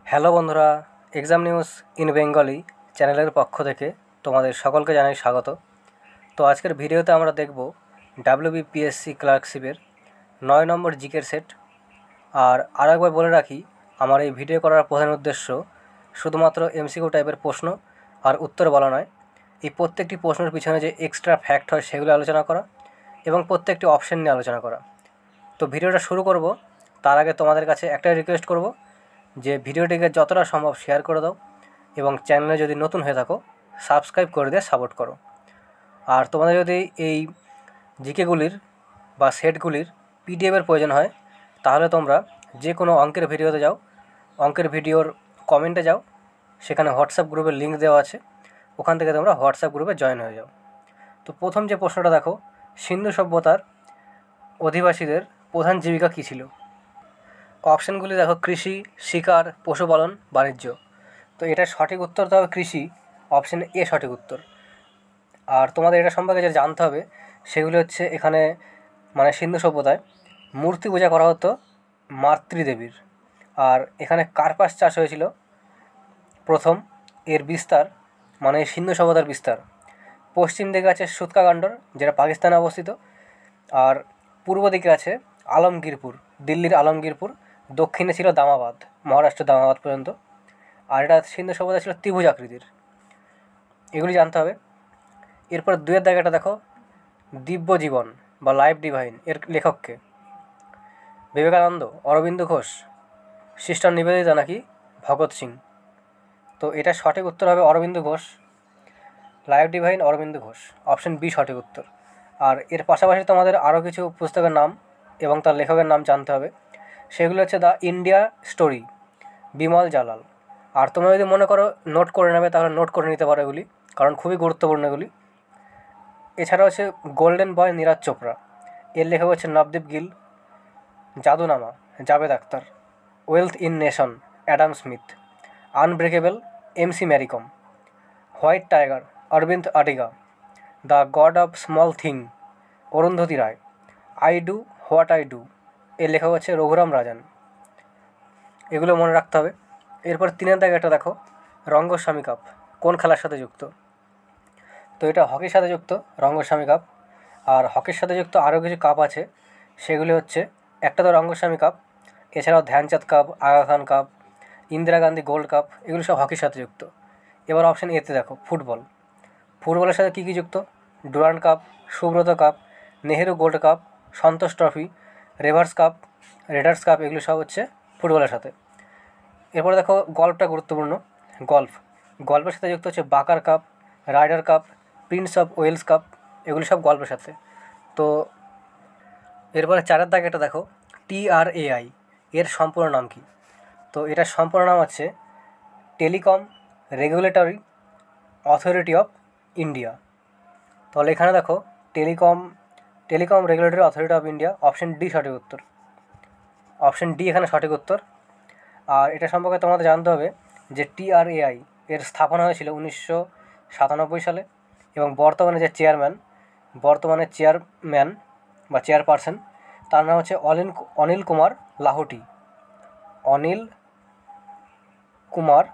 Hello বন্ধুরা, exam news in Bengali চ্যানেলের পক্ষ থেকে তোমাদের সকলকে জানাই স্বাগত। তো আজকের ভিডিওতে আমরা দেখব ডাব্লিউবিপিএসসি ক্লার্কশিপের 9 নম্বর জিকের সেট। আর আরেকবার বলে রাখি, আমার এই ভিডিও করার প্রধান উদ্দেশ্য শুধুমাত্র এমসিকিউ টাইপের প্রশ্ন আর উত্তর বলা নয়, এই প্রত্যেকটি প্রশ্নের পিছনে যে এক্সট্রা ফ্যাক্ট হয় সেগুলো আলোচনা করা এবং প্রত্যেকটি অপশন নিয়ে আলোচনা করা। তো ভিডিওটা শুরু করব তার আগে তোমাদের কাছে একটাই রিকোয়েস্ট করব যে ভিডিওটিকে যতটা সম্ভব শেয়ার করে দাও এবং চ্যানেলে যদি নতুন হয়ে থাকো সাবস্ক্রাইব করে দিয়ে সাপোর্ট করো। আর তোমাদের যদি এই জিকেগুলির বা সেটগুলির পিডিএফের প্রয়োজন হয় তাহলে তোমরা যে কোনো অঙ্কের ভিডিওতে যাও, অঙ্কের ভিডিওর কমেন্টে যাও, সেখানে হোয়াটসঅ্যাপ গ্রুপের লিঙ্ক দেওয়া আছে, ওখান থেকে তোমরা হোয়াটসঅ্যাপ গ্রুপে জয়েন হয়ে যাও। তো প্রথম যে প্রশ্নটা দেখো, সিন্ধু সভ্যতার অধিবাসীদের প্রধান জীবিকা কী ছিল? অপশানগুলি দেখো, কৃষি, শিকার, পশুপালন, বাণিজ্য। তো এটার সঠিক উত্তর তো হবে কৃষি, অপশান এ সঠিক উত্তর। আর তোমাদের এটা সম্পর্কে যেটা জানতে হবে সেগুলি হচ্ছে, এখানে মানে সিন্ধু সভ্যতায় মূর্তি পূজা করা হতো মাতৃদেবীর। আর এখানে কার্পাস চাষ হয়েছিল প্রথম। এর বিস্তার মানে সিন্ধু সভ্যতার বিস্তার পশ্চিম দিকে আছে সুতকাগান্ডর, যেটা পাকিস্তানে অবস্থিত। আর পূর্ব দিকে আছে আলমগীরপুর, দিল্লির আলমগীরপুর। দক্ষিণে ছিল দামাবাদ, মহারাষ্ট্রের দামাবাদ পর্যন্ত। আর এটা সিন্ধু সভ্যতা ছিল ত্রিভুজ আকৃতির। এগুলি জানতে হবে। এরপর দুয়ের জায়গাটা দেখো, দিব্য জীবন বা লাইফ ডিভাইন এর লেখককে? বিবেকানন্দ, অরবিন্দ ঘোষ, সিস্টার নিবেদিতা নাকি ভগৎ সিং? তো এটা সঠিক উত্তর হবে Aurobindo Ghosh, life divine Aurobindo Ghosh, option B সঠিক উত্তর। আর এর পাশাপাশি তোমাদের আরও কিছু পুস্তকের নাম এবং তার লেখকের নাম জানতে হবে। সেগুলো হচ্ছে the India story, Bimal Jalan. আর তোমরা যদি মনে করো নোট করে নেবে তাহলে নোট করে নিতে পারো এগুলি, কারণ খুবই গুরুত্বপূর্ণ এগুলি। এছাড়া হচ্ছে গোল্ডেন বয়, নীরাজ চোপড়া, এর লেখক হচ্ছে Navdeep Gill. Jadunama, Javed Akhtar. Wealth in nation, Adam Smith. Unbreakable, MC Mary Kom. White tiger, Aravind Adiga. The god of small thing, Arundhati Roy. I do what I do, এর লেখক হচ্ছে রঘুরাম রাজান। এগুলো মনে রাখতে হবে। এরপর তিনের দাগে একটা দেখো, রঙ্গস্বামী কাপ কোন খেলার সাথে যুক্ত? তো এটা হকির সাথে যুক্ত, রঙ্গস্বামী কাপ। আর হকির সাথে যুক্ত আরও কিছু কাপ আছে, সেগুলি হচ্ছে, একটা তো রঙ্গস্বামী কাপ, এছাড়াও Dhyanchand cup, Aga Khan cup, Indira Gandhi gold cup, এগুলো সব হকির সাথে যুক্ত। এবার অপশান এতে দেখো, ফুটবল। ফুটবলের সাথে কী কী যুক্ত? Durand cup, Subroto cup, Nehru gold cup, Santosh trophy, rovers cup, raiders cup, এগুলো সব হচ্ছে ফুটবলের সাথে। এরপরে দেখো গল্ফটা গুরুত্বপূর্ণ। গল্ফের সাথে যুক্ত হচ্ছে বাকার cup, Ryder cup, prince of Wales cup, এগুলি সব গল্পের সাথে। তো এরপরে চারের দাগে এটা দেখো, TRAI এর সম্পূর্ণ নাম কি? তো এটার সম্পূর্ণ নাম হচ্ছে telecom regulatory authority of India. তাহলে এখানে দেখো, telecom regulatory authority of India, option D সঠিক উত্তর। অপশন ডি এখানে সঠিক উত্তর। আর এটা সম্পর্কে তোমাদের জানতে হবে যে TRAI এর স্থাপনা হয়েছিল 1997 সালে এবং বর্তমানে যে চেয়ারম্যান বা চেয়ারপারসন, তার নাম হচ্ছে অনিল কুমার লাহোটি। অনিল কুমার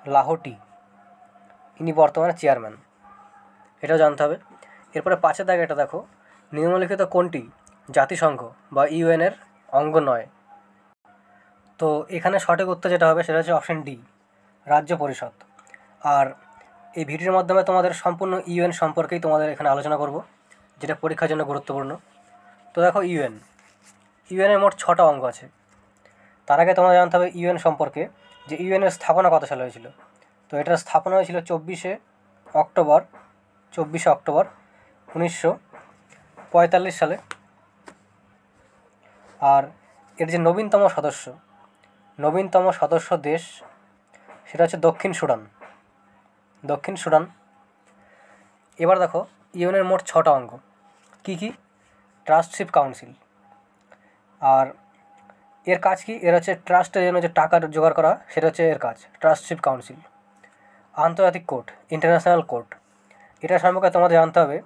লাহোটি, ইনি বর্তমানে চেয়ারম্যান, এটাও জানতে হবে। এরপরে পাঁচের দাগে এটা দেখো, নিম্নলিখিত কোনটি জাতিসংঘ বা ইউএনের অঙ্গ নয়? তো এখানে সঠিক উত্তর যেটা হবে সেটা হচ্ছে অপশন ডি, রাজ্য পরিষদ। আর এই ভিডিওর মাধ্যমে তোমাদের সম্পূর্ণ ইউএন সম্পর্কেই তোমাদের এখানে আলোচনা করব, যেটা পরীক্ষার জন্য গুরুত্বপূর্ণ। তো দেখো, ইউএনের মোট 6টা অঙ্গ আছে। তার আগে তোমাদের জানতে হবে ইউএন সম্পর্কে, যে ইউএনের স্থাপনা কত সালে হয়েছিল। তো এটার স্থাপনা হয়েছিল 24শে অক্টোবর 1945 সালে। আর এর যে নবীনতম সদস্য দেশ, সেটা হচ্ছে দক্ষিণ সুদান। এবার দেখো, ইউএনের মোট 6টা অঙ্গ কী কী? ট্রাস্টশিপ কাউন্সিল। আর এর কাজ কি? এর হচ্ছে ট্রাস্টের জন্য যে টাকা জোগাড় করা, সেটা হচ্ছে এর কাজ, ট্রাস্টশিপ কাউন্সিল। আন্তর্জাতিক কোর্ট, ইন্টারন্যাশনাল কোর্ট, এটা সম্পর্কে তোমাদের জানতে হবে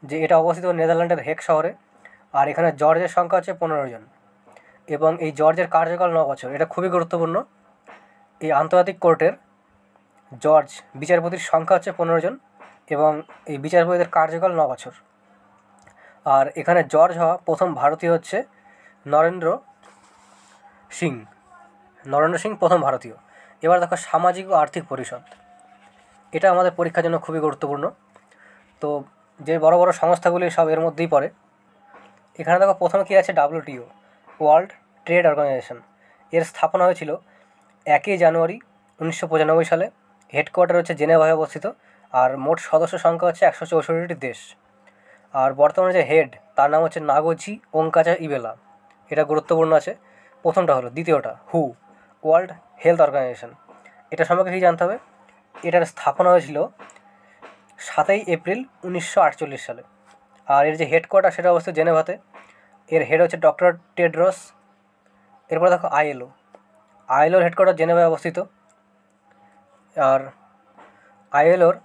যে এটা অবস্থিত নেদারল্যান্ডের হেগ শহরে। আর এখানে জর্জের সংখ্যা হচ্ছে 15 জন। এবং এই জর্জের কার্যকাল 9 বছর। এটা খুবই গুরুত্বপূর্ণ। এই আন্তর্জাতিক কোর্টের জর্জ বিচারপতির সংখ্যা হচ্ছে 15 জন এবং এই বিচারপতিদের কার্যকাল 9 বছর। আর এখানে জর্জ হওয়া প্রথম ভারতীয় হচ্ছে নরেন্দ্র সিং প্রথম ভারতীয়। এবার দেখো সামাজিক ও আর্থিক পরিষদ, এটা আমাদের পরীক্ষার জন্য খুবই গুরুত্বপূর্ণ। তো যে বড় বড় সংস্থাগুলি সব এর মধ্যেই পড়ে। এখানে দেখো প্রথমে কী আছে, WTO, ওয়ার্ল্ড ট্রেড অর্গানাইজেশন। এর স্থাপনা হয়েছিল 1 জানুয়ারি 1995 সালে। হেডকোয়ার্টার হচ্ছে জেনেভায় অবস্থিত। আর মোট সদস্য সংখ্যা হচ্ছে 164টি দেশ। আর বর্তমানে যে হেড, তার নাম হচ্ছে নাগোজি ওঙ্কাচা ইবেলা। এটা গুরুত্বপূর্ণ আছে। প্রথমটা হলো। দ্বিতীয়টা হু, ওয়ার্ল্ড হেলথ অর্গানাইজেশন। এটা সম্পর্কে কী জানতে হবে? এটার স্থাপনা হয়েছিল 7 এপ্রিল 1948 সালে। আর এর যে হেডকোয়ার্টার সেটা অবস্থিত জেনেভাতে। এর হেড হচ্ছে ডক্টর টেড্রস। এরপর দেখো আইএলওর হেডকোয়ার্টার জেনেভায় অবস্থিত। আর আইএলওর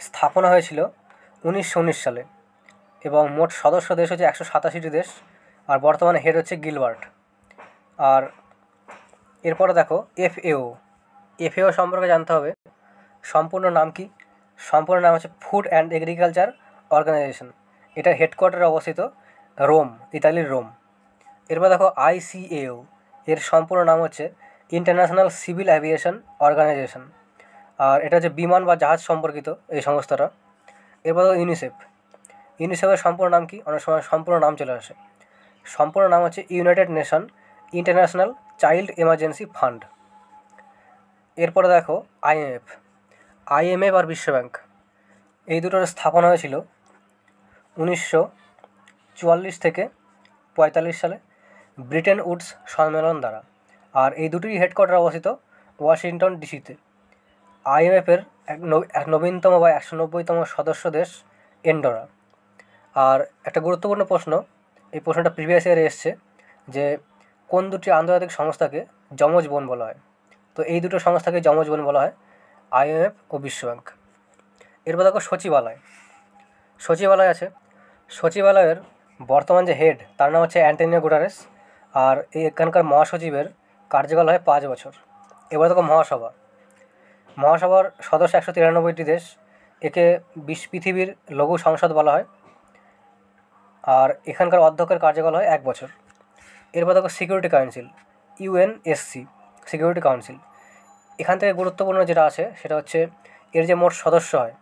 স্থাপনা হয়েছিল 1919 সালে এবং মোট সদস্য দেশ হচ্ছে 187টি দেশ। আর বর্তমানে হেড হচ্ছে গিলবার্ট। আর এরপরে দেখো এফএও সম্পর্কে জানতে হবে। সম্পূর্ণ নাম কি? সম্পূর্ণ নাম হচ্ছে ফুড অ্যান্ড এগ্রিকালচার অর্গানাইজেশন। এটা হেডকোয়ার্টারে অবস্থিত রোম, ইতালির রোম। এরপর দেখো ICAO, এর সম্পূর্ণ নাম হচ্ছে ইন্টারন্যাশনাল সিভিল অ্যাভিয়েশন অর্গানাইজেশন। আর এটা হচ্ছে বিমান বা জাহাজ সম্পর্কিত এই সংস্থাটা। এরপর দেখো ইউনিসেফের সম্পূর্ণ নাম কি? অনেক সময় সম্পূর্ণ নাম চলে আসে। সম্পূর্ণ নাম হচ্ছে United nation international child emergency fund. এরপরে দেখো IMF আর বিশ্বব্যাংক, এই দুটোর স্থাপনা হয়েছিল 1944 থেকে 45 সালে ব্রিটেন উডস সম্মেলন দ্বারা। আর এই দুটির হেডকোয়ার্টার অবস্থিত ওয়াশিংটন ডিসিতে। IMF-এর এক নবীনতম বা 190তম সদস্য দেশ এন্ডোরা। আর একটা গুরুত্বপূর্ণ প্রশ্ন, এই প্রশ্নটা প্রিভিয়াস ইয়ারে এসছে, যে কোন দুটি আন্তর্জাতিক সংস্থাকে যমজ বোন বলা হয়? তো এই দুটো সংস্থাকে যমজ বোন বলা হয়, IMF ও বিশ্বব্যাংক। এরপর দেখো সচিবালয় আছে। সচিবালয়ের বর্তমান যে হেড, তার নাম হচ্ছে অ্যান্টোনিও গুটারেস। আর এখানকার মহাসচিবের কার্যকাল হয় 5 বছর। এবার দেখো মহাসভার সদস্য 193টি দেশ। একে পৃথিবীর লঘু সংসদ বলা হয়। আর এখানকার অধ্যক্ষের কার্যকাল হয় 1 বছর। এরপর দেখো security council, UNSC security council. এখান থেকে গুরুত্বপূর্ণ যেটা আছে সেটা হচ্ছে এর যে মোট সদস্য হয়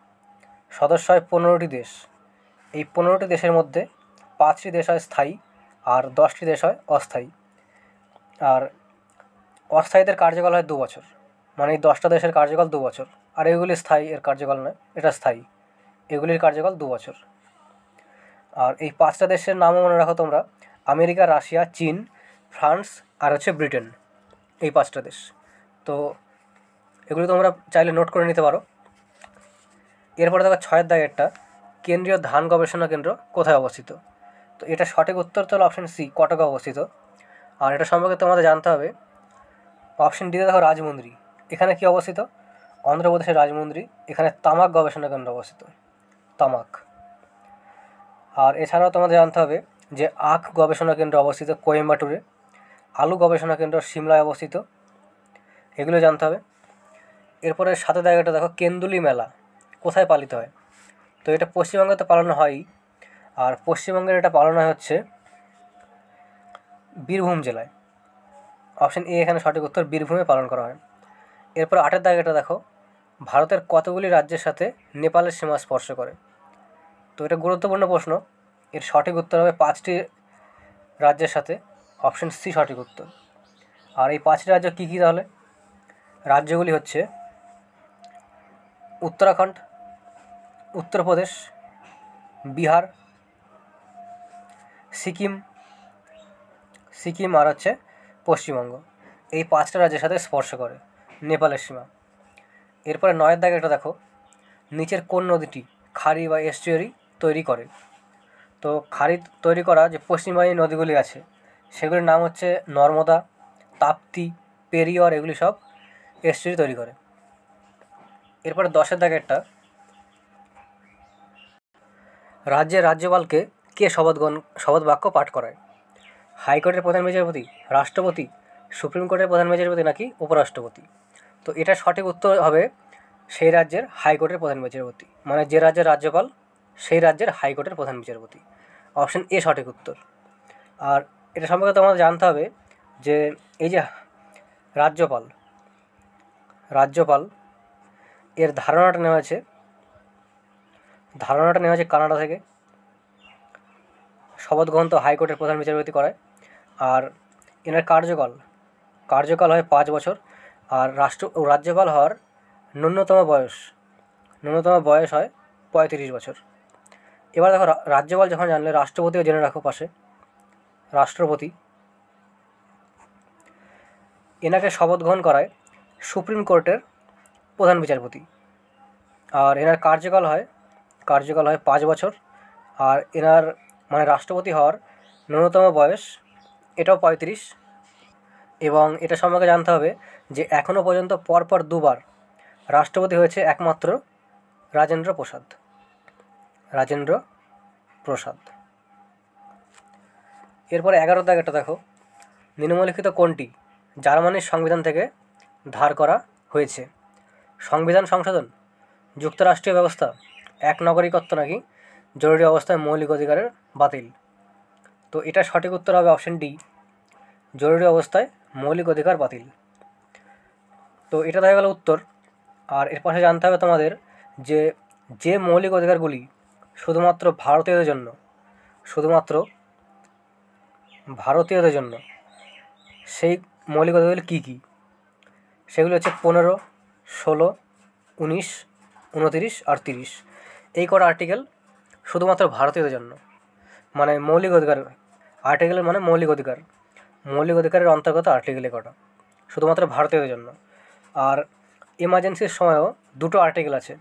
15টি দেশ। এই 15টি দেশের মধ্যে 5টি দেশ হয় স্থায়ী আর 10টি দেশ হয় অস্থায়ী। আর অস্থায়ীদের কার্যকাল হয় 2 বছর, মানে এই 10টা দেশের কার্যকাল 2 বছর। আর এগুলি স্থায়ী, এর কার্যকাল নয়, এটা স্থায়ী। এগুলির কার্যকাল 2 বছর। আর এই 5টা দেশের নামও মনে রাখো তোমরা: আমেরিকা, রাশিয়া, চীন, ফ্রান্স আর হচ্ছে ব্রিটেন। এই 5টা দেশ। তো এগুলি তোমরা চাইলে নোট করে নিতে পারো। এরপরে দেখো 6-এর দাগেরটা, কেন্দ্রীয় ধান গবেষণা কেন্দ্র কোথায় অবস্থিত? তো এটা সঠিক উত্তর তো হলো অপশন সি, কটকে অবস্থিত। আর এটা সম্পর্কে তোমাদের জানতে হবে। অপশন ডিতে দেখো রাজমুন্দ্রি। এখানে কি অবস্থিত? অন্ধ্রপ্রদেশের রাজমুন্দ্রি। এখানে তামাক গবেষণা কেন্দ্র অবস্থিত, তামাক। আর এছাড়াও তোমাদের জানতে হবে যে আখ গবেষণা কেন্দ্র অবস্থিত কোয়েম্বাটুরে, আলু গবেষণা কেন্দ্র সিমলায় অবস্থিত। এগুলো জানতে হবে। এরপরে 7-এর জায়গাটা দেখো, কেন্দুলি মেলা কোথায় পালিত হয়? তো এটা পশ্চিমবঙ্গে তো পালন হয়ই। আর পশ্চিমবঙ্গের এটা পালন হয় হচ্ছে বীরভূম জেলায়। অপশন এ এখানে সঠিক উত্তর, বীরভূমে পালন করা হয়। এরপর 8-এর দাগেটা দেখো, ভারতের কতগুলি রাজ্যের সাথে নেপালের সীমা স্পর্শ করে? তো এটা গুরুত্বপূর্ণ প্রশ্ন। এর সঠিক উত্তর হবে 5টি রাজ্যের সাথে। অপশন সি সঠিক উত্তর। আর এই 5টি রাজ্য কী কী তাহলে? রাজ্যগুলি হচ্ছে উত্তরাখণ্ড, উত্তরপ্রদেশ, বিহার, সিকিম আর হচ্ছে পশ্চিমবঙ্গ। এই 5টা রাজ্যের সাথে স্পর্শ করে নেপালের সীমা। এরপরে 9-এর দাগে একটা দেখো, নিচের কোন নদীটি খাড়ি বা এস্টুয়ারি তৈরি করে? তো খাড়ি তৈরি করা যে পশ্চিমবাহী নদীগুলি আছে সেগুলির নাম হচ্ছে নর্মদা, তাপ্তি, পেরিয়র। এগুলি সব এস্টুয়ারি তৈরি করে। এরপরে 10-এর দাগে একটা, রাজ্যের রাজ্যপালকে কে শপথ বাক্য পাঠ করায়? হাইকোর্টের প্রধান বিচারপতি, রাষ্ট্রপতি, সুপ্রিম কোর্টের প্রধান বিচারপতি নাকি উপরাষ্ট্রপতি? তো এটার সঠিক উত্তর হবে সেই রাজ্যের হাইকোর্টের প্রধান বিচারপতি, মানে যে রাজ্যের রাজ্যপাল সেই রাজ্যের হাইকোর্টের প্রধান বিচারপতি। অপশন এ সঠিক উত্তর। আর এটা সম্পর্কে তোমাদের জানতে হবে যে এই যে রাজ্যপাল এর ধারণাটা নেওয়া হয়েছে কানাডা থেকে। শপথ গ্রহণ তো হাইকোর্টের প্রধান বিচারপতি করায়। আর এনার কার্যকাল হয় 5 বছর। আর রাজ্যপাল হওয়ার ন্যূনতম বয়স হয় 35 বছর। এবার দেখো, রাজ্যপাল যখন জানলে রাষ্ট্রপতিও জেনে রাখো পাশে। রাষ্ট্রপতি এনাকে শপথ গ্রহণ করায় সুপ্রিম কোর্টের প্রধান বিচারপতি। আর এনার কার্যকাল হয় 5 বছর। আর এনার মানে রাষ্ট্রপতি হওয়ার ন্যূনতম বয়স এটাও 35। এবং এটা সম্পর্কে জানতে হবে যে এখনও পর্যন্ত পরপর 2বার রাষ্ট্রপতি হয়েছে একমাত্র রাজেন্দ্র প্রসাদ। এরপরে 11 দাগেরটা দেখো, নিম্নলিখিত কোনটি জার্মানির সংবিধান থেকে ধার করা হয়েছে? সংবিধান সংশোধন, যুক্তরাষ্ট্রীয় ব্যবস্থা, এক নাগরিকত্ব নাকি জরুরি অবস্থায় মৌলিক অধিকারের বাতিল? তো এটা সঠিক উত্তর হবে অপশন ডি, জরুরি অবস্থায় মৌলিক অধিকার বাতিল। তো এটা দেখা গেল উত্তর। আর এর পাশে জানতে হবে তোমাদের যে মৌলিক অধিকারগুলি শুধুমাত্র ভারতীয়দের জন্য সেই মৌলিক অধিকারগুলি কী কী? সেগুলি হচ্ছে 15, 16, 19, 29 আর 30। এই কটা আর্টিকেল শুধুমাত্র ভারতীয়দের জন্য, মানে মৌলিক অধিকার আর্টিকেলের মানে মৌলিক অধিকারের অন্তর্গত আর্টিকেল কটা শুধুমাত্র ভারতীয়দের জন্য। আর এমার্জেন্সির সময়ও 2টো আর্টিকেল আছে,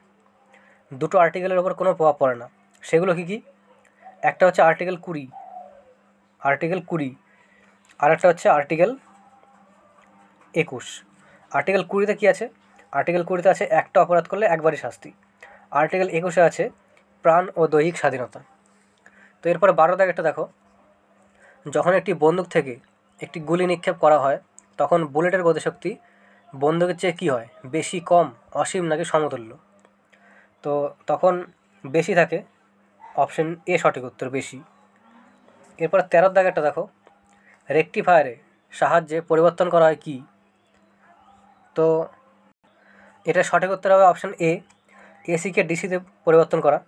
2টো আর্টিকেলের ওপর কোনো প্রভাব পড়ে না। সেগুলো কী কী? একটা হচ্ছে আর্টিকেল 20, আর একটা হচ্ছে আর্টিকেল 21। আর্টিকেল 20-তে কী আছে? আর্টিকেল 20-তে আছে একটা অপরাধ করলে একবারই শাস্তি। আর্টিকেল 21-এ আছে প্রাণ ও দৈহিক স্বাধীনতা। তো এরপরে 12 দাগেরটা দেখো, যখন একটি বন্দুক থেকে একটি গুলি নিক্ষেপ করা হয় তখন বুলেটের গতিশক্তি বন্দুকের চেয়ে কী হয়? বেশি, কম, অসীম নাকি সমতুল্য? তো তখন বেশি থাকে। অপশন এ সঠিক উত্তর, বেশি। এরপরে 13 দাগেরটা দেখো, রেকটিফায়ারে সাহায্যে পরিবর্তন করা হয় কি? তো এটা সঠিক উত্তর হবে অপশন এ, এসিকে ডিসিতে পরিবর্তন করা।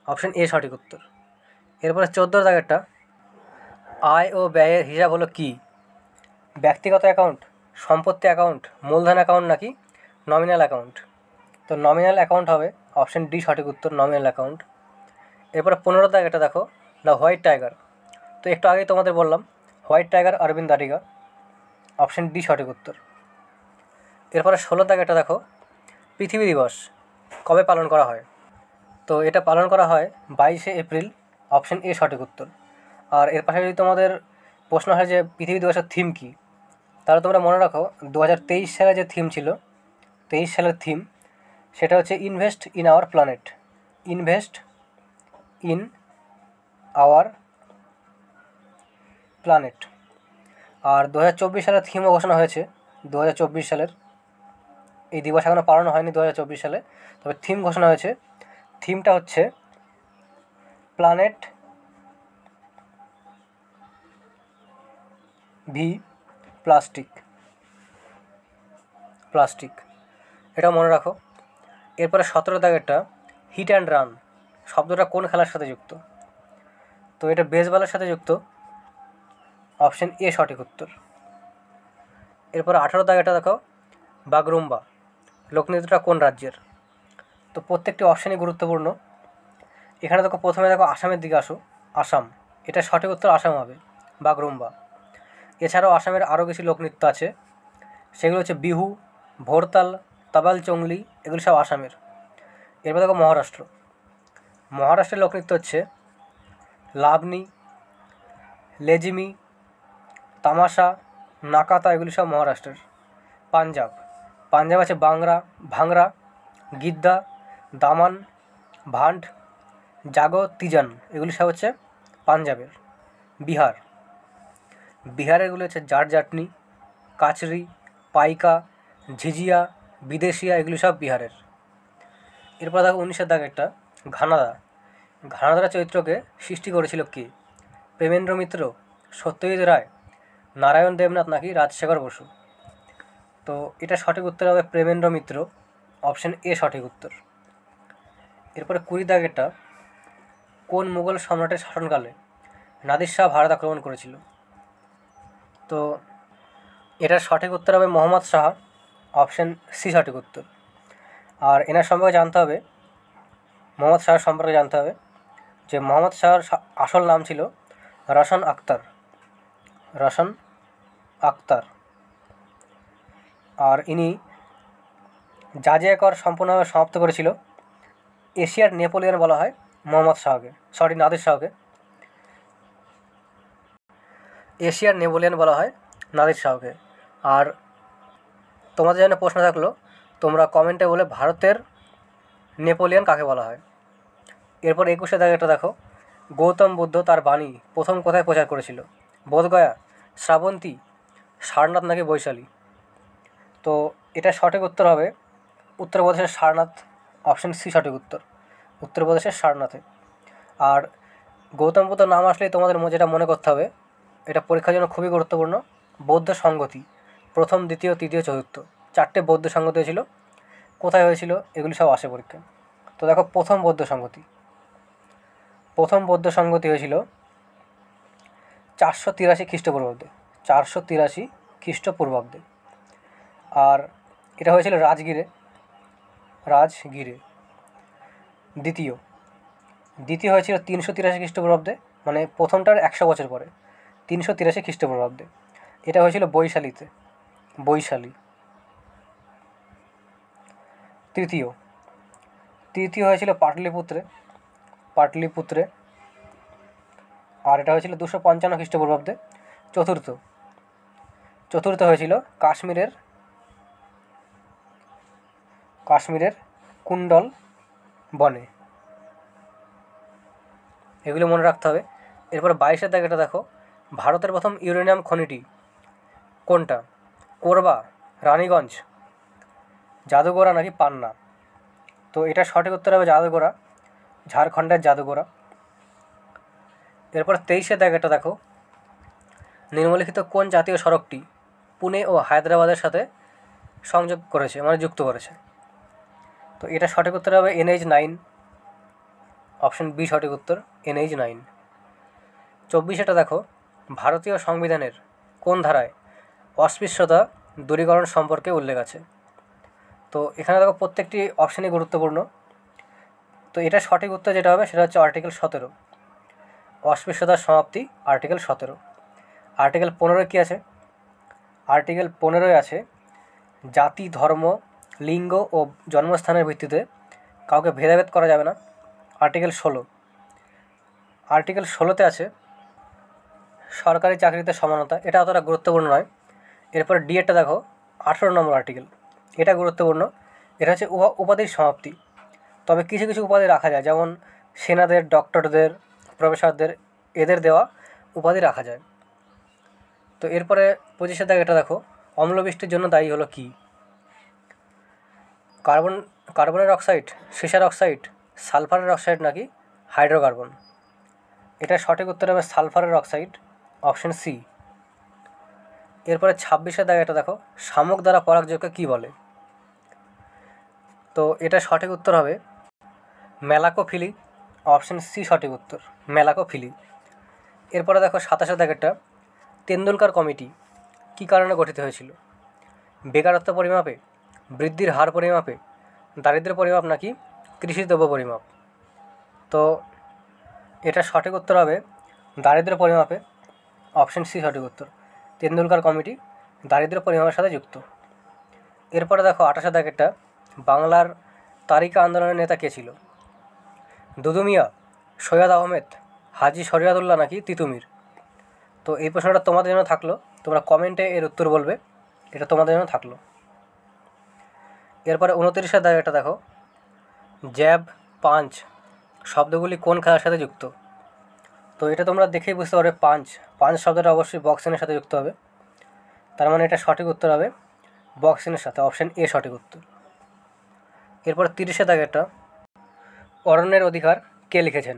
অপশন এ সঠিক উত্তর। এরপরে 14 দাগেরটা, আয় ও ব্যয়ের হিসাব হলো কি? ব্যক্তিগত অ্যাকাউন্ট, সম্পত্তি অ্যাকাউন্ট, মূলধন অ্যাকাউন্ট নাকি নমিনাল অ্যাকাউন্ট? তো নমিনাল অ্যাকাউন্ট হবে। অপশন ডি সঠিক উত্তর, নমিনাল অ্যাকাউন্ট। এরপরে 15 দাগেরটা দেখো, দ্য হোয়াইট টাইগার। তো একটু আগেই তোমাদের বললাম white tiger Aravind Adiga. Option D সঠিক উত্তর। এরপরে 16 দাগেরটা দেখো, পৃথিবী দিবস কবে পালন করা হয়? তো এটা পালন করা হয় 22শে এপ্রিল। অপশন এ সঠিক উত্তর। আর এর পাশে যদি তোমাদের প্রশ্ন হয় যে পৃথিবী দিবসের থিম কী, তাহলে তোমরা মনে রাখো 2023 সালে যে থিম ছিল, 23 সালের থিম, সেটা হচ্ছে invest in our planet. Invest in our planet. আর 2024 সালের থিমও ঘোষণা হয়েছে। 2024 সালের এই দিবস এখনও পালন হয়নি 2024 সালে, তবে থিম ঘোষণা হয়েছে। থিমটা হচ্ছে প্ল্যানেট ভি প্লাস্টিক, এটা মনে রাখো। এরপরে 17 দাগেরটা, হিট অ্যান্ড রান শব্দটা কোন খেলার সাথে যুক্ত? তো এটা বেসবলের সাথে যুক্ত। অপশন এ সঠিক উত্তর। এরপরে 18 দাগেরটা দেখো, বাগরুম্বা লোকনৃত্যটা কোন রাজ্যের? তো প্রত্যেকটি অপশানই গুরুত্বপূর্ণ। এখানে দেখো, প্রথমে দেখো আসামের দিকে আসো, আসাম, এটা সঠিক উত্তর আসাম হবে, বাগরুম্বা। এছাড়াও আসামের আরও কিছু লোকনৃত্য আছে, সেগুলো হচ্ছে বিহু, ভোরতাল, তাবাল চংলি, এগুলি সব আসামের। এরপর দেখো মহারাষ্ট্রের লোকনৃত্য হচ্ছে লাবনি, লেজিমি, তামাশা, নাকাতা, এগুলি সব মহারাষ্ট্রের। পাঞ্জাব আছে ভাংরা, গিদ্দা, দামান, ভান্ড, জাগো, তিজান, এগুলি সব হচ্ছে পাঞ্জাবের। বিহার বিহারেরগুলো হচ্ছে জাট জাটনি, কাচরি, পাইকা, ঝিঝিয়া, বিদেশিয়া, এগুলি সব বিহারের। এরপর দেখো 19-এর দাগ একটা, ঘানাদা। ঘানাদার চরিত্রকে সৃষ্টি করেছিল কে? প্রেমেন্দ্র মিত্র, সত্যজিৎ রায়, নারায়ণ দেবনাথ নাকি রাজশেখর বসু? তো এটা সঠিক উত্তর হবে প্রেমেন্দ্র মিত্র, অপশন এ সঠিক উত্তর। এরপরে 20 দাগেরটা, কোন মুঘল সম্রাটের শাসনকালে নাদির শাহ ভারত আক্রমণ করেছিল? তো এটার সঠিক উত্তর হবে মোহাম্মদ শাহ, অপশন সি সঠিক উত্তর। আর এনার সম্পর্কে জানতে হবে, মোহাম্মদ শাহর সম্পর্কে জানতে হবে যে মোহাম্মদ শাহর আসল নাম ছিল রওশন আখতার, রওশন আখতার। আর ইনি জাজিয়া কর সম্পূর্ণভাবে সমাপ্ত করেছিল। এশিয়ার নেপোলিয়ন বলা হয় মোহাম্মদ শাহকে, নাদির শাহকে এশিয়ার নেপোলিয়ন বলা হয় নাদির শাহকে। আর তোমাদের জন্য প্রশ্ন থাকলো, তোমরা কমেন্টে বলে ভারতের নেপোলিয়ন কাকে বলা হয়। এরপর 21-এ দাগেটা দেখো, গৌতম বুদ্ধ তার বাণী প্রথম কোথায় প্রচার করেছিল? বোধগয়া, শ্রাবন্তী, সারনাথ নাকি বৈশালী? তো এটা সঠিক উত্তর হবে উত্তরপ্রদেশের সারনাথ, অপশন সি সঠিক উত্তর, উত্তরপ্রদেশের সারনাথে। আর গৌতম বুদ্ধ নাম আসলেই তোমাদের যেটা মনে করতে হবে, এটা পরীক্ষার জন্য খুবই গুরুত্বপূর্ণ, বৌদ্ধ সংগতি, প্রথম, দ্বিতীয়, তৃতীয়, চতুর্থ, 4টে বৌদ্ধ সংগতি হয়েছিল। কোথায় হয়েছিল এগুলি সব আসে পরীক্ষায়। তো দেখো, প্রথম বৌদ্ধ সংগতি হয়েছিল 483 খ্রিস্টপূর্বাব্দে, 483 খ্রিস্টপূর্বাব্দে। আর এটা হয়েছিল রাজগিরে। দ্বিতীয় হয়েছিল 383 খ্রিস্টপূর্বাব্দে, মানে প্রথমটার 100 বছর পরে, 383 খ্রিস্টপূর্বাব্দে। এটা হয়েছিল বৈশালীতে, বৈশালী। তৃতীয় হয়েছিল পাটলিপুত্রে, আর এটা হয়েছিল 255 খ্রিস্টপূর্বাব্দে। চতুর্থ হয়েছিল কাশ্মীরের কুণ্ডল বনে। এগুলো মনে রাখতে হবে। এরপর 22-এর দাগেটা দেখো, ভারতের প্রথম ইউরেনিয়াম খনিটি কোনটা? কোরবা, রানীগঞ্জ, জাদুগোড়া নাকি পান্না? তো এটা সঠিক উত্তর হবে জাদুগোড়া, ঝাড়খণ্ডের জাদুগোড়া। এরপর 23-এর দাগেটা দেখো, নিম্নলিখিত কোন জাতীয় সড়কটি পুনে ও হায়দ্রাবাদের সাথে সংযোগ করেছে, মানে যুক্ত করেছে? তো এটা সঠিক উত্তর হবে NH9, অপশন বি সঠিক উত্তর, NH9। 24-এটা দেখো, ভারতীয় সংবিধানের কোন ধারায় অস্পৃশ্যতা দূরীকরণ সম্পর্কে উল্লেখ আছে? তো এখানে দেখো প্রত্যেকটি অপশানই গুরুত্বপূর্ণ। তো এটা সঠিক উত্তর যেটা হবে সেটা হচ্ছে আর্টিকেল 17, অস্পৃশ্যতার সমাপ্তি, আর্টিকেল 17। আর্টিকেল 15 কী আছে? আর্টিকেল 15 আছে, জাতি, ধর্ম, লিঙ্গ ও জন্মস্থানের ভিত্তিতে কাউকে ভেদাভেদ করা যাবে না। আর্টিকেল 16তে আছে সরকারি চাকরিতে সমানতা, এটা অতটা গুরুত্বপূর্ণ নয়। এরপর ডিএটা দেখো, 18 নম্বর আর্টিকেল, এটা গুরুত্বপূর্ণ। এটা হচ্ছে উপাধির সমাপ্তি, তবে কিছু কিছু উপাধি রাখা যায়, যেমন সেনাদের, ডক্টরদের, প্রফেসরদের, এদের দেওয়া উপাধি রাখা যায়। তো এরপরে 25-এর দাগ এটা দেখো, অম্লবৃষ্টির জন্য দায়ী হলো কি? কার্বনের অক্সাইড, সিসার অক্সাইড, সালফারের অক্সাইড নাকি হাইড্রোকার্বন? এটা সঠিক উত্তর হবে সালফারের অক্সাইড, অপশন সি। এরপরে 26-এর দাগ এটা দেখো, শামুক দ্বারা পরাগযোগকে কী বলে? তো এটা সঠিক উত্তর হবে মেলাকোফিলি, অপশন সি সঠিক উত্তর, মেলাকোফিলি। এরপরে দেখো 27-এর দাগেরটা, তেন্ডুলকর কমিটি কী কারণে গঠিত হয়েছিল? বেকারত্ব পরিমাপে, বৃদ্ধির হার পরিমাপে, দারিদ্র্য পরিমাপ নাকি কৃষিদ্রব্য পরিমাপ? তো এটা সঠিক উত্তর হবে দারিদ্র্য পরিমাপে, অপশন সি সঠিক উত্তর, তেন্ডুলকর কমিটি দারিদ্র্য পরিমাপের সাথে যুক্ত। এরপরে দেখো 28-এর দাগেরটা, বাংলার তারিকা আন্দোলনের নেতা কে ছিল? দুদু মিয়া, সৈয়দ আহমেদ, হাজী শরিয়তুল্লাহ নাকি তিতুমির? তো এই প্রশ্নটা তোমাদের জন্য থাকলো, তোমরা কমেন্টে এর উত্তর বলবে, এটা তোমাদের জন্য থাকলো। এরপরে 29-এর দাগেরটা দেখো, জ্যাব, পাঞ্চ শব্দগুলি কোন খেলার সাথে যুক্ত? তো তো এটা তোমরা দেখেই বুঝতে পারবে পাঞ্চ পাঞ্চ শব্দটা অবশ্যই বক্সিনের সাথে যুক্ত হবে, তার মানে এটা সঠিক উত্তর হবে বক্সিনের সাথে, অপশন এ সঠিক উত্তর। এরপর 30 দাগেরটা, অরণ্যের অধিকার কে লিখেছেন?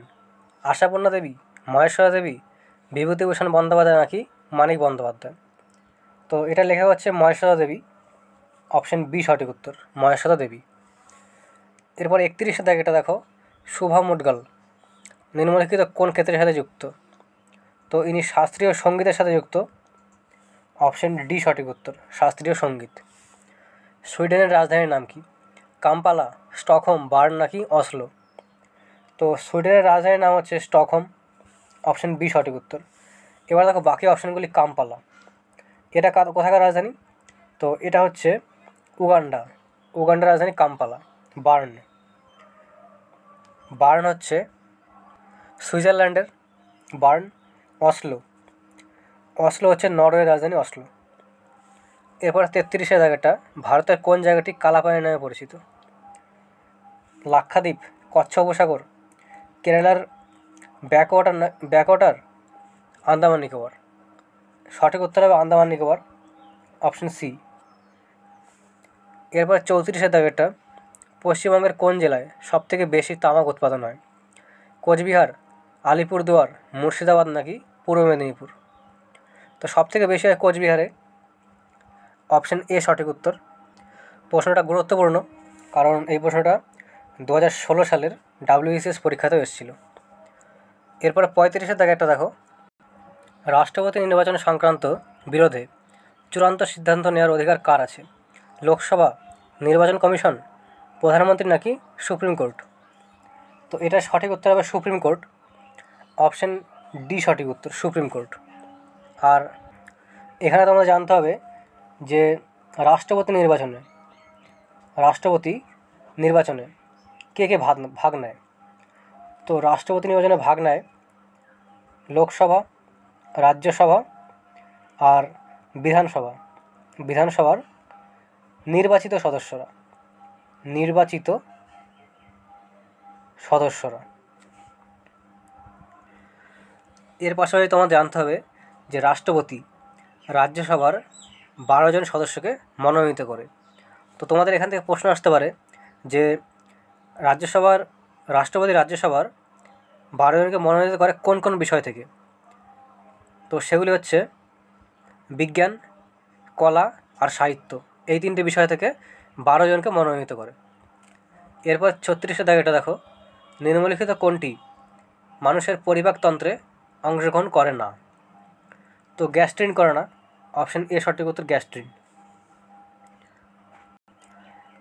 আশাপূর্ণা দেবী, মহেশ্বরা দেবী, বিভূতিভূষণ বন্দ্যোপাধ্যায় নাকি মানিক বন্দ্যোপাধ্যায়? তো এটা লেখা হচ্ছে মহেশ্বরা দেবী, অপশন বি সঠিক উত্তর, মহেশ্বরা দেবী। এরপর 31 দাগেরটা দেখো, শুভা মুদগল নিম্নলিখিত কোন ক্ষেত্রের সাথে যুক্ত? তো ইনি শাস্ত্রীয় সঙ্গীতের সাথে যুক্ত, অপশন ডি সঠিক উত্তর, শাস্ত্রীয় সঙ্গীত। সুইডেনের রাজধানীর নাম কি? কাম্পালা, স্টকহোম, বার্ন নাকি অসলো? তো সুইডেনের রাজধানীর নাম হচ্ছে স্টকহোম, অপশন বি সঠিক উত্তর। এবার দেখো বাকি অপশনগুলি। কাম্পালা এটা কোথাকার রাজধানী? তো এটা হচ্ছে উগান্ডা, উগান্ডার রাজধানী কাম্পালা। বার্ন, বার্ন হচ্ছে সুইজারল্যান্ডের বার্ন। অসলো, অসলো হচ্ছে নরওয়ের রাজধানী অসলো। এরপর 33 জায়গাটা, ভারতের কোন জায়গাটি কালাপানি নামে পরিচিত? লাক্ষাদ্বীপ, কচ্ছ উপসাগর, কেরালার ব্যাকওয়াটার, আন্দামান নিকোবর? সঠিক উত্তর হবে আন্দামান নিকোবর, অপশন সি। এরপর 34 দাগেরটা, পশ্চিমবঙ্গের কোন জেলায় সবথেকে বেশি তামাক উৎপাদন হয়? কোচবিহার, আলিপুরদুয়ার, মুর্শিদাবাদ নাকি পূর্ব মেদিনীপুর? তো সবথেকে বেশি হয় কোচবিহারে, অপশন এ সঠিক উত্তর। প্রশ্নটা গুরুত্বপূর্ণ, কারণ এই প্রশ্নটা 2016 সালের WBCS পরীক্ষাতেও এসেছিল। এরপরে 35 দাগেরটা দেখো, রাষ্ট্রপতি নির্বাচন সংক্রান্ত বিরোধে চূড়ান্ত সিদ্ধান্ত নেওয়ার অধিকার কার আছে? লোকসভা, নির্বাচন কমিশন, প্রধানমন্ত্রী নাকি সুপ্রিম কোর্ট? তো এটা সঠিক উত্তর হবে সুপ্রিম কোর্ট, অপশন ডি সঠিক উত্তর, সুপ্রিম কোর্ট। আর এখানে তোমরা জানতে হবে যে রাষ্ট্রপতি নির্বাচনে কে কে ভাগ নেয়। তো রাষ্ট্রপতি নির্বাচনে ভাগ নেয় লোকসভা, রাজ্যসভা আর বিধানসভার নির্বাচিত সদস্যরা। এর পাশাপাশি তোমার জানতে হবে যে রাষ্ট্রপতি রাজ্যসভার 12 জন সদস্যকে মনোনীত করে। তো তোমাদের এখান থেকে প্রশ্ন আসতে পারে যে রাষ্ট্রপতি রাজ্যসভার 12 জনকে মনোনীত করে কোন কোন বিষয় থেকে? তো সেগুলি হচ্ছে বিজ্ঞান, কলা আর সাহিত্য, এই 3টে বিষয় থেকে 12 জনকে মনোনীত করে। এরপর 36 দাগেটা দেখো, নিম্নলিখিত কোনটি মানুষের পরিপাকতন্ত্রে অংশগ্রহণ করে না? তো গ্যাস্ট্রিন করে না, অপশন এ সঠিক উত্তর, গ্যাস্ট্রিন।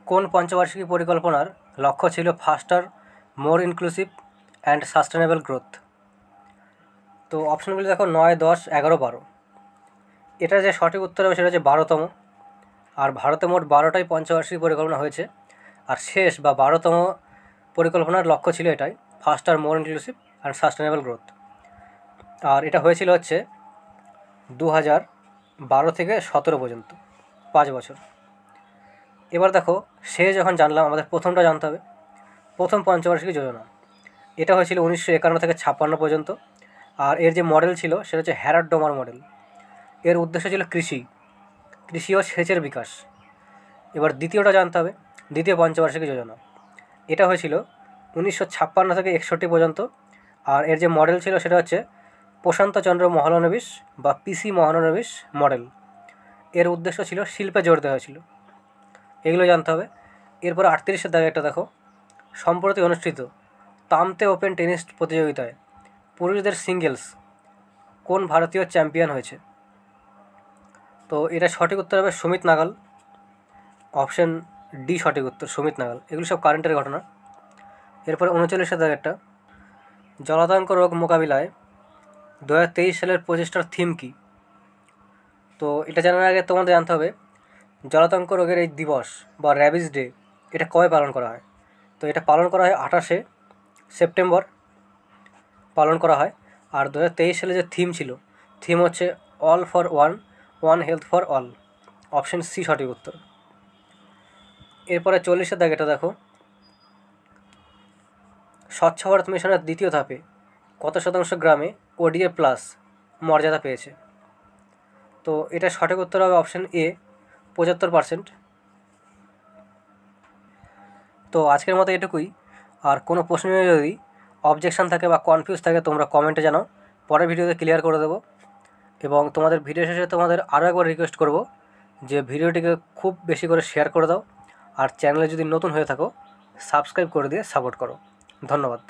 কোন পঞ্চবার্ষিকী পরিকল্পনার লক্ষ্য ছিল ফাস্টার, more inclusive and sustainable growth? তো অপশনগুলি দেখো 9, 10, 11, 12। এটা যে সঠিক উত্তর হবে সেটা হচ্ছে 12তম। আর ভারতে মোট 12টাই পঞ্চবার্ষিকী পরিকল্পনা হয়েছে, আর শেষ বা 12তম পরিকল্পনার লক্ষ্য ছিল এটাই, faster, more inclusive and sustainable growth. আর এটা হয়েছিল হচ্ছে 2012 থেকে 17 পর্যন্ত, 5 বছর। এবার দেখো সে যখন জানলাম, আমাদের প্রথমটা জানতে হবে, প্রথম পঞ্চবার্ষিকী যোজনা। এটা হয়েছিল 1951 থেকে 56 পর্যন্ত। আর এর যে মডেল ছিল সেটা হচ্ছে হ্যারাড ডোমার মডেল। এর উদ্দেশ্য ছিল কৃষি ও সেচের বিকাশ। এবার দ্বিতীয়টা জানতে হবে, দ্বিতীয় পঞ্চবার্ষিকী যোজনা। এটা হয়েছিল 1956 থেকে 61 পর্যন্ত। আর এর যে মডেল ছিল সেটা হচ্ছে প্রশান্তচন্দ্র মহলানবিশ বা পিসি মহলানবিশ মডেল। এর উদ্দেশ্য ছিল শিল্পে জোর দেওয়া হয়েছিল। এগুলো জানতে হবে। এরপর 38 দাগে একটা দেখো, সম্প্রতি অনুষ্ঠিত তামতে ওপেন টেনিস প্রতিযোগিতায় পুরুষদের সিঙ্গেলস কোন ভারতীয় চ্যাম্পিয়ন হয়েছে? তো এটা সঠিক উত্তর হবে সুমিত নাগাল, অপশন ডি সঠিক উত্তর, সুমিত নাগাল। এগুলো সব কারেন্টের ঘটনা। এরপরে 39 দাগেরটা, জলাতঙ্ক রোগ মোকাবিলায় 2023 সালের প্রচেষ্টার থিম কী? তো এটা জানার আগে তোমাদের জানতে হবে জলাতঙ্ক রোগের এই দিবস বা র্যাবিস ডে এটা কবে পালন করা হয়? তো এটা পালন করা হয় 28শে সেপ্টেম্বর পালন করা হয়। আর 2023 সালে যে থিম হচ্ছে all for one health for all, option C সঠিক উত্তর। এরপরে 40 দাগেটা দেখো, স্বচ্ছ ভারত মিশনের দ্বিতীয় ধাপে কত শতাংশ গ্রামে ওডিএ প্লাস মর্যাদা পেয়েছে। তো এটা সঠিক উত্তর হবে অপশান এ 75%। তো আজকের মতো এটুকুই। আর কোনো প্রশ্ন নিয়ে যদি অবজেকশান থাকে বা কনফিউজ থাকে তোমরা কমেন্টে জানাও, পরের ভিডিওতে ক্লিয়ার করে দেবো। এবং তোমাদের ভিডিও শেষে তোমাদের আরও একবার রিকোয়েস্ট করব যে ভিডিওটিকে খুব বেশি করে শেয়ার করে দাও, আর চ্যানেলে যদি নতুন হয়ে থাকো সাবস্ক্রাইব করে দিয়ে সাপোর্ট করো। ধন্যবাদ।